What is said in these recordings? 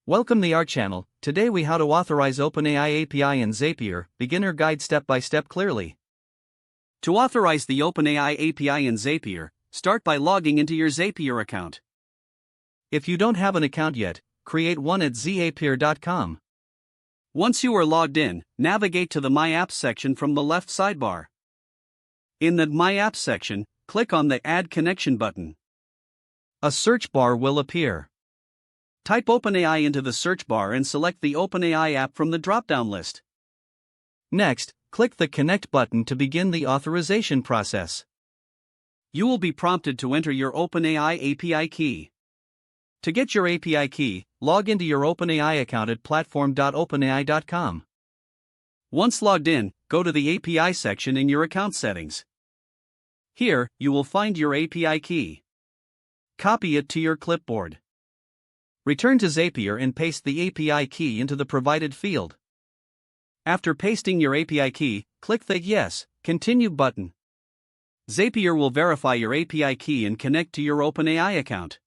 Welcome to our channel. Today we how to authorize OpenAI API in Zapier, beginner guide step by step clearly. To authorize the OpenAI API in Zapier, start by logging into your Zapier account. If you don't have an account yet, create one at zapier.com. Once you are logged in, navigate to the My Apps section from the left sidebar. In the My Apps section, click on the Add Connection button. A search bar will appear. Type OpenAI into the search bar and select the OpenAI app from the drop-down list. Next, click the Connect button to begin the authorization process. You will be prompted to enter your OpenAI API key. To get your API key, log into your OpenAI account at platform.openai.com. Once logged in, go to the API section in your account settings. Here, you will find your API key. Copy it to your clipboard. Return to Zapier and paste the API key into the provided field. After pasting your API key, click the Yes, Continue button. Zapier will verify your API key and connect to your OpenAI account.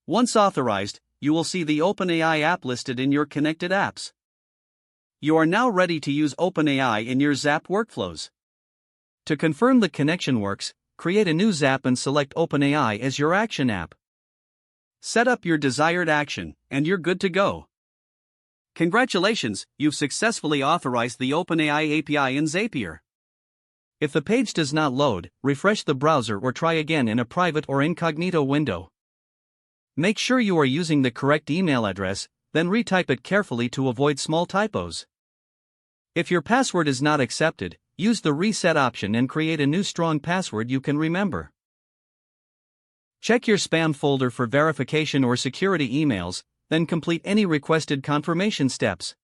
Once authorized, you will see the OpenAI app listed in your connected apps. You are now ready to use OpenAI in your Zap workflows. To confirm the connection works, create a new Zap and select OpenAI as your action app. Set up your desired action, and you're good to go. Congratulations, you've successfully authorized the OpenAI API in Zapier. If the page does not load, refresh the browser or try again in a private or incognito window. Make sure you are using the correct email address, then retype it carefully to avoid small typos. If your password is not accepted, use the reset option and create a new strong password you can remember. Check your spam folder for verification or security emails, then complete any requested confirmation steps.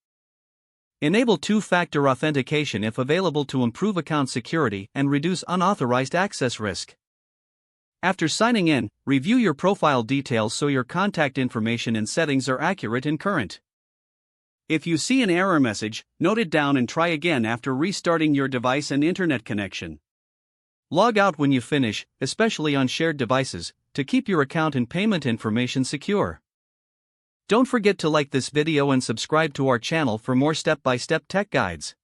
Enable two-factor authentication if available to improve account security and reduce unauthorized access risk. After signing in, review your profile details so your contact information and settings are accurate and current. If you see an error message, note it down and try again after restarting your device and internet connection. Log out when you finish, especially on shared devices, to keep your account and payment information secure. Don't forget to like this video and subscribe to our channel for more step-by-step tech guides.